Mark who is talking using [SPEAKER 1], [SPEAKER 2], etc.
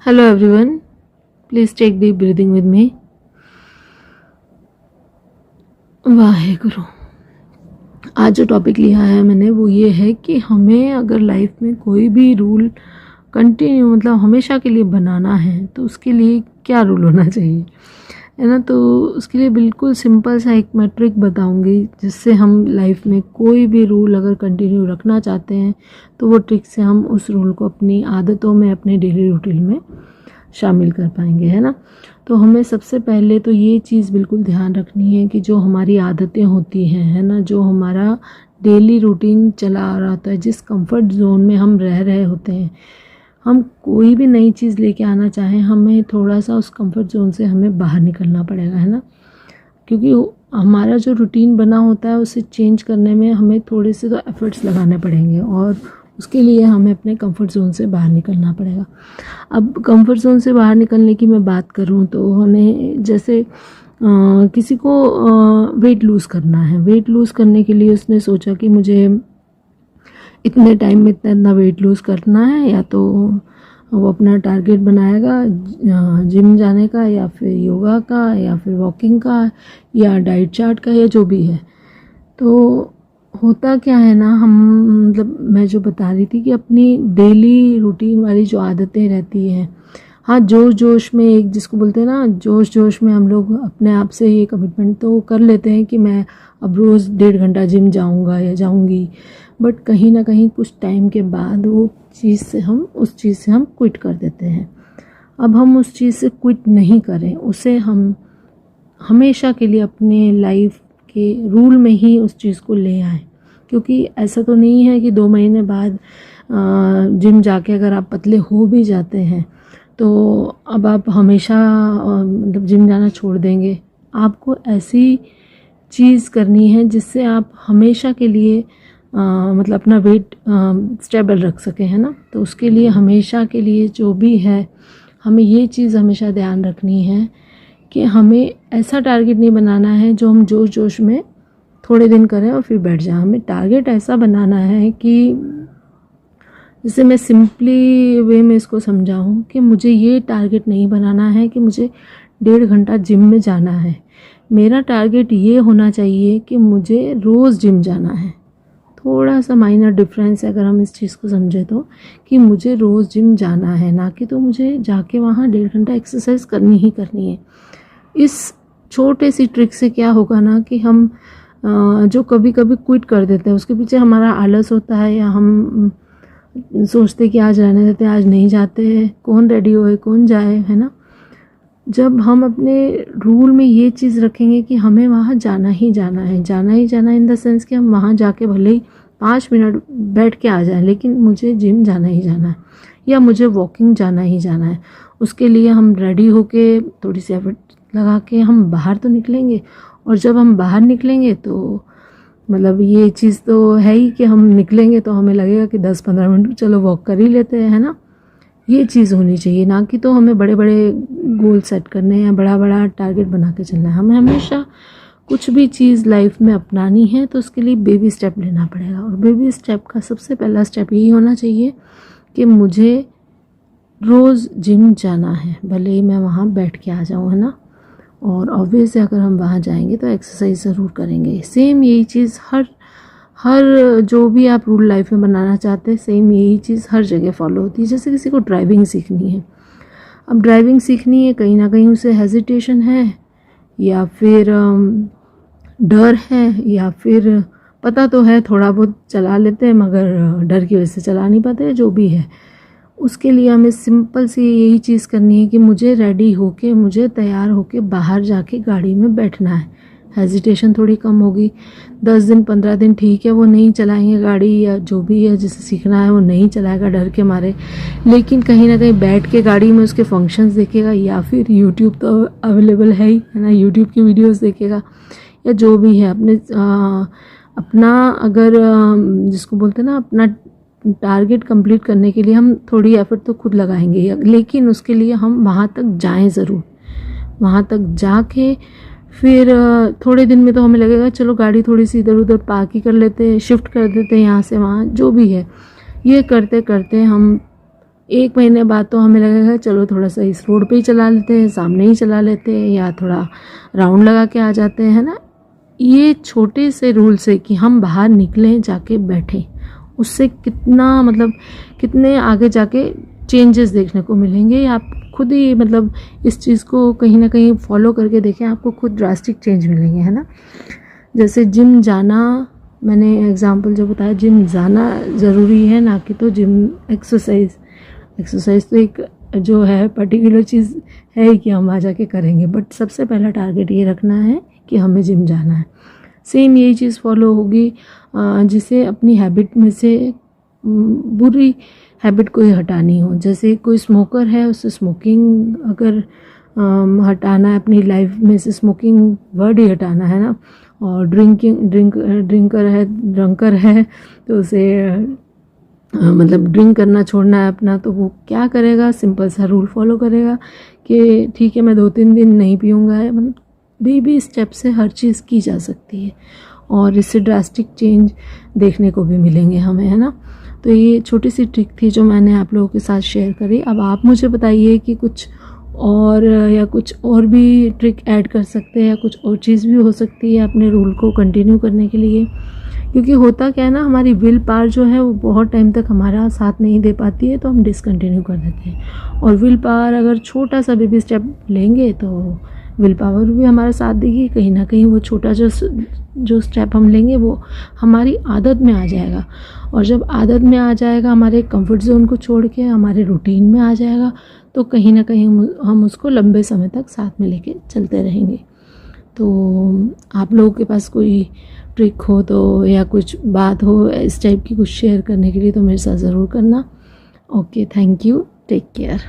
[SPEAKER 1] Hello everyone, please take deep breathing with me. Waheguru. आज जो topic लिया है मैंने वो ये है कि हमें अगर लाइफ में कोई भी रूल कंटिन्यू मतलब हमेशा के लिए बनाना है तो उसके लिए क्या रूल होना चाहिए, है ना। तो उसके लिए बिल्कुल सिंपल सा एक मैट्रिक बताऊंगी जिससे हम लाइफ में कोई भी रूल अगर कंटिन्यू रखना चाहते हैं तो वो ट्रिक से हम उस रूल को अपनी आदतों में, अपने डेली रूटीन में शामिल कर पाएंगे, है ना। तो हमें सबसे पहले तो ये चीज़ बिल्कुल ध्यान रखनी है कि जो हमारी आदतें होती हैं, है ना, जो हमारा डेली रूटीन चला आ रहा होता है, जिस कंफर्ट जोन में हम रह रहे होते हैं, हम कोई भी नई चीज़ लेके आना चाहें हमें थोड़ा सा उस कंफर्ट जोन से हमें बाहर निकलना पड़ेगा, है ना। क्योंकि हमारा जो रूटीन बना होता है उसे चेंज करने में हमें थोड़े से तो एफर्ट्स लगाने पड़ेंगे और उसके लिए हमें अपने कंफर्ट जोन से बाहर निकलना पड़ेगा। अब कंफर्ट जोन से बाहर निकलने की मैं बात करूं तो हमें जैसे किसी को वेट लूज़ करना है। वेट लूज़ करने के लिए उसने सोचा कि मुझे इतने टाइम में इतना वेट लूज़ करना है, या तो वो अपना टारगेट बनाएगा जिम जाने का, या फिर योगा का, या फिर वॉकिंग का, या डाइट चार्ट का, या जो भी है। तो होता क्या है ना, हम मतलब मैं जो बता रही थी कि अपनी डेली रूटीन वाली जो आदतें रहती हैं, हाँ, जोश जोश में, एक जिसको बोलते हैं ना, जोश जोश में हम लोग अपने आप से ये कमिटमेंट तो कर लेते हैं कि मैं अब रोज़ 1.5 घंटा जिम जाऊंगा या जाऊंगी, बट कहीं ना कहीं कुछ टाइम के बाद वो उस चीज़ से हम क्विट कर देते हैं। अब हम उस चीज़ से क्विट नहीं करें, उसे हम हमेशा के लिए अपने लाइफ के रूल में ही उस चीज़ को ले आएँ। क्योंकि ऐसा तो नहीं है कि 2 महीने बाद जिम जाके अगर आप पतले हो भी जाते हैं तो अब आप हमेशा मतलब जिम जाना छोड़ देंगे। आपको ऐसी चीज़ करनी है जिससे आप हमेशा के लिए मतलब अपना वेट स्टेबल रख सकें, है ना। तो उसके लिए हमेशा के लिए जो भी है हमें ये चीज़ हमेशा ध्यान रखनी है कि हमें ऐसा टारगेट नहीं बनाना है जो हम जोश जोश में थोड़े दिन करें और फिर बैठ जाएं। हमें टारगेट ऐसा बनाना है कि जैसे मैं सिंपली वे में इसको समझाऊं कि मुझे ये टारगेट नहीं बनाना है कि मुझे 1.5 घंटा जिम में जाना है। मेरा टारगेट ये होना चाहिए कि मुझे रोज़ जिम जाना है। थोड़ा सा माइनर डिफरेंस है अगर हम इस चीज़ को समझे तो, कि मुझे रोज़ जिम जाना है, ना कि तो मुझे जाके वहाँ 1.5 घंटा एक्सरसाइज करनी ही करनी है। इस छोटे सी ट्रिक से क्या होगा ना कि हम जो कभी कभी क्विट कर देते हैं उसके पीछे हमारा आलस होता है, या हम सोचते कि आज रहने देते, आज नहीं जाते, कौन रेडी होए, कौन जाए, है ना। जब हम अपने रूल में ये चीज़ रखेंगे कि हमें वहाँ जाना ही जाना है, जाना ही जाना इन द सेंस कि हम वहाँ जाके भले ही 5 मिनट बैठ के आ जाएं, लेकिन मुझे जिम जाना ही जाना है, या मुझे वॉकिंग जाना ही जाना है। उसके लिए हम रेडी होके थोड़ी सी एफर्ट लगा के हम बाहर तो निकलेंगे, और जब हम बाहर निकलेंगे तो मतलब ये चीज़ तो है ही कि हम निकलेंगे तो हमें लगेगा कि 10-15 मिनट चलो वॉक कर ही लेते हैं, है ना। ये चीज़ होनी चाहिए, ना कि तो हमें बड़े बड़े गोल सेट करने हैं, बड़ा बड़ा टारगेट बना के चलना है। हमें हमेशा कुछ भी चीज़ लाइफ में अपनानी है तो उसके लिए बेबी स्टेप लेना पड़ेगा, और बेबी स्टेप का सबसे पहला स्टेप यही होना चाहिए कि मुझे रोज़ जिम जाना है, भले ही मैं वहाँ बैठ के आ जाऊँ, है ना। और ऑब्वियसली अगर हम वहाँ जाएंगे तो एक्सरसाइज ज़रूर करेंगे। सेम यही चीज़ हर जो भी आप रूल लाइफ में बनाना चाहते हैं, सेम यही चीज़ हर जगह फॉलो होती है। जैसे किसी को ड्राइविंग सीखनी है, अब ड्राइविंग सीखनी है, कहीं ना कहीं उसे हेजिटेशन है, या फिर डर है, या फिर पता तो है थोड़ा बहुत चला लेते हैं मगर डर की वजह से चला नहीं पाते, जो भी है। उसके लिए हमें सिंपल सी यही चीज़ करनी है कि मुझे रेडी होके, मुझे तैयार होके बाहर जाके गाड़ी में बैठना है। हेजिटेशन थोड़ी कम होगी। 10 दिन 15 दिन ठीक है वो नहीं चलाएंगे गाड़ी, या जो भी है जिसे सीखना है वो नहीं चलाएगा डर के मारे, लेकिन कहीं ना कहीं बैठ के गाड़ी में उसके फंक्शंस देखेगा, या फिर यूट्यूब तो अवेलेबल है ही, है ना, यूट्यूब की वीडियोस देखेगा, या जो भी है अपना अगर जिसको बोलते हैं ना, अपना टारगेट कंप्लीट करने के लिए हम थोड़ी एफर्ट तो खुद लगाएंगे, लेकिन उसके लिए हम वहाँ तक जाएं ज़रूर। वहाँ तक जाके फिर थोड़े दिन में तो हमें लगेगा चलो गाड़ी थोड़ी सी इधर उधर पार्क ही कर लेते हैं, शिफ्ट कर देते हैं यहाँ से वहाँ, जो भी है। ये करते करते हम 1 महीने बाद तो हमें लगेगा चलो थोड़ा सा इस रोड पे ही चला लेते हैं, सामने ही चला लेते हैं, या थोड़ा राउंड लगा के आ जाते हैं, है ना। ये छोटे से रूल से कि हम बाहर निकलें, जाके बैठें, उससे कितना मतलब कितने आगे जाके चेंजेस देखने को मिलेंगे। आप खुद ही मतलब इस चीज़ को कहीं ना कहीं फॉलो करके देखें, आपको खुद ड्रास्टिक चेंज मिलेंगे, है ना। जैसे जिम जाना, मैंने एग्जांपल जो बताया, जिम जाना ज़रूरी है, ना कि तो जिम एक्सरसाइज तो एक जो है पर्टिकुलर चीज़ है कि हम आ जाके करेंगे, बट सबसे पहला टारगेट ये रखना है कि हमें जिम जाना है। सेम यही चीज़ फॉलो होगी जिसे अपनी हैबिट में से बुरी हैबिट कोई हटानी हो। जैसे कोई स्मोकर है, उससे स्मोकिंग अगर हटाना है अपनी लाइफ में से, स्मोकिंग वर्ड ही हटाना है ना। और ड्रंकर है तो उसे मतलब ड्रिंक करना छोड़ना है अपना, तो वो क्या करेगा, सिंपल सा रूल फॉलो करेगा कि ठीक है मैं 2-3 दिन नहीं पीऊँगा। मतलब बेबी स्टेप से हर चीज़ की जा सकती है और इससे ड्रास्टिक चेंज देखने को भी मिलेंगे हमें, है ना। तो ये छोटी सी ट्रिक थी जो मैंने आप लोगों के साथ शेयर करी। अब आप मुझे बताइए कि कुछ और या कुछ और भी ट्रिक ऐड कर सकते हैं, या कुछ और चीज़ भी हो सकती है अपने रूल को कंटिन्यू करने के लिए। क्योंकि होता क्या है ना, हमारी विल पावर जो है वो बहुत टाइम तक हमारा साथ नहीं दे पाती है, तो हम डिसकंटिन्यू कर देते हैं। और विल पावर अगर छोटा सा बेबी स्टेप लेंगे तो विल पावर भी हमारा साथ देगी। कहीं ना कहीं वो छोटा जो स्टेप हम लेंगे वो हमारी आदत में आ जाएगा, और जब आदत में आ जाएगा, हमारे कंफर्ट जोन को छोड़ के हमारे रूटीन में आ जाएगा, तो कहीं ना कहीं हम उसको लंबे समय तक साथ में लेके चलते रहेंगे। तो आप लोगों के पास कोई ट्रिक हो तो, या कुछ बात हो इस टाइप की कुछ शेयर करने के लिए, तो मेरे साथ ज़रूर करना। Okay, thank you, take care.